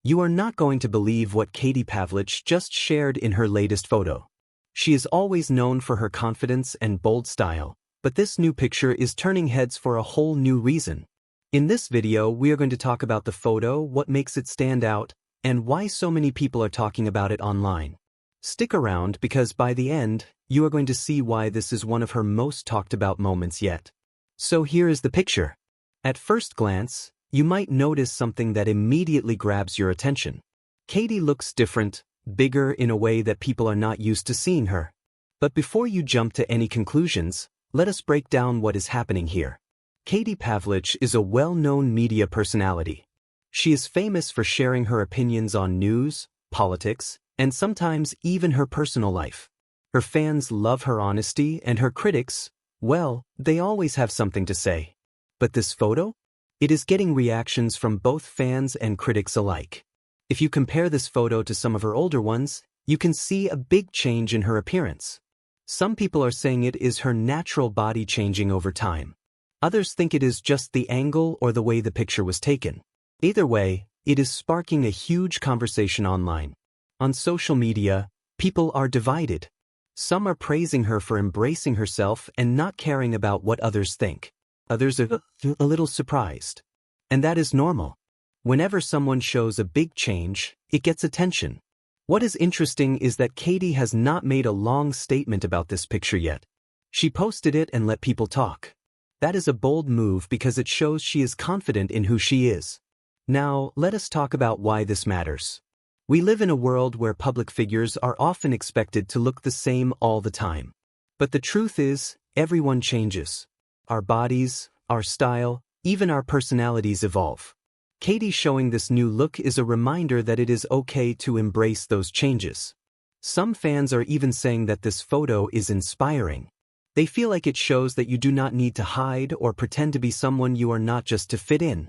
You are not going to believe what Pavlich just shared in her latest photo. She is always known for her confidence and bold style, but this new picture is turning heads for a whole new reason. In this video, we are going to talk about the photo, what makes it stand out, and why so many people are talking about it online. Stick around because by the end, you are going to see why this is one of her most talked about moments yet. So here is the picture. At first glance, you might notice something that immediately grabs your attention. Katie looks different, bigger in a way that people are not used to seeing her. But before you jump to any conclusions, let us break down what is happening here. Pavlich is a well-known media personality. She is famous for sharing her opinions on news, politics, and sometimes even her personal life. Her fans love her honesty, and her critics, well, they always have something to say. But this photo? It is getting reactions from both fans and critics alike. If you compare this photo to some of her older ones, you can see a big change in her appearance. Some people are saying it is her natural body changing over time. Others think it is just the angle or the way the picture was taken. Either way, it is sparking a huge conversation online. On social media, people are divided. Some are praising her for embracing herself and not caring about what others think. Others are a little surprised. And that is normal. Whenever someone shows a big change, it gets attention. What is interesting is that Katie has not made a long statement about this picture yet. She posted it and let people talk. That is a bold move because it shows she is confident in who she is. Now, let us talk about why this matters. We live in a world where public figures are often expected to look the same all the time. But the truth is, everyone changes. Our bodies, our style, even our personalities evolve. Katie showing this new look is a reminder that it is okay to embrace those changes. Some fans are even saying that this photo is inspiring. They feel like it shows that you do not need to hide or pretend to be someone you are not just to fit in.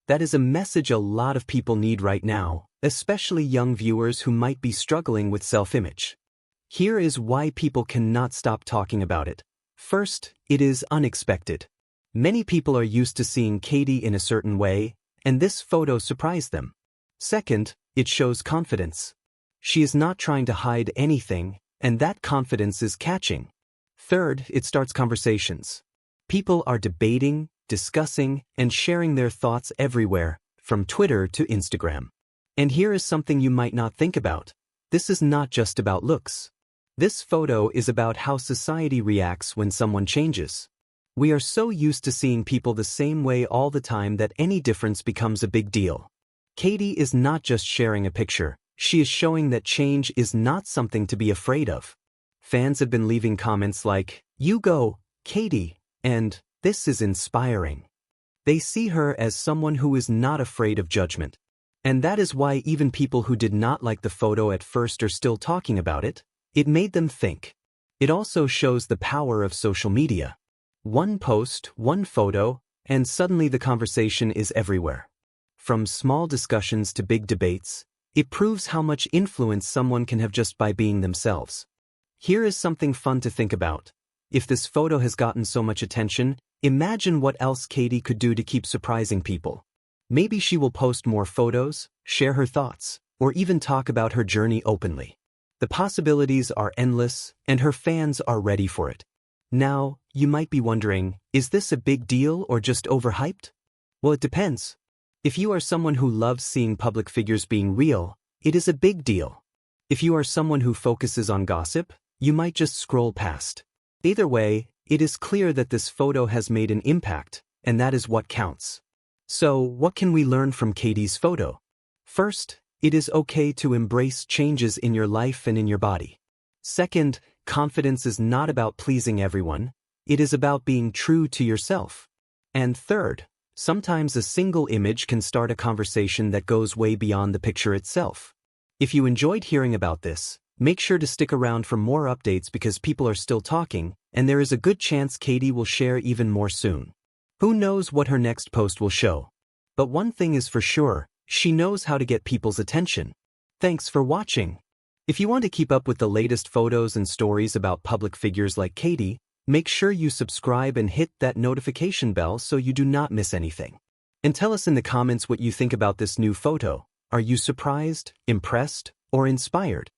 That is a message a lot of people need right now, especially young viewers who might be struggling with self-image. Here is why people cannot stop talking about it. First, it is unexpected. Many people are used to seeing Katie in a certain way, and this photo surprised them. Second, it shows confidence. She is not trying to hide anything, and that confidence is catching. Third, it starts conversations. People are debating, discussing, and sharing their thoughts everywhere, from Twitter to Instagram. And here is something you might not think about. This is not just about looks. This photo is about how society reacts when someone changes. We are so used to seeing people the same way all the time that any difference becomes a big deal. Katie is not just sharing a picture, she is showing that change is not something to be afraid of. Fans have been leaving comments like, "You go, Katie," and "This is inspiring." They see her as someone who is not afraid of judgment. And that is why even people who did not like the photo at first are still talking about it. It made them think. It also shows the power of social media. One post, one photo, and suddenly the conversation is everywhere. From small discussions to big debates, it proves how much influence someone can have just by being themselves. Here is something fun to think about. If this photo has gotten so much attention, imagine what else Katie could do to keep surprising people. Maybe she will post more photos, share her thoughts, or even talk about her journey openly. The possibilities are endless, and her fans are ready for it. Now, you might be wondering, is this a big deal or just overhyped? Well, it depends. If you are someone who loves seeing public figures being real, it is a big deal. If you are someone who focuses on gossip, you might just scroll past. Either way, it is clear that this photo has made an impact, and that is what counts. So, what can we learn from Katie's photo? First, it is okay to embrace changes in your life and in your body. Second, confidence is not about pleasing everyone, it is about being true to yourself. And third, sometimes a single image can start a conversation that goes way beyond the picture itself. If you enjoyed hearing about this, make sure to stick around for more updates because people are still talking, and there is a good chance Katie will share even more soon. Who knows what her next post will show? But one thing is for sure, she knows how to get people's attention. Thanks for watching. If you want to keep up with the latest photos and stories about public figures like Katie, make sure you subscribe and hit that notification bell so you do not miss anything. And tell us in the comments what you think about this new photo. Are you surprised, impressed, or inspired?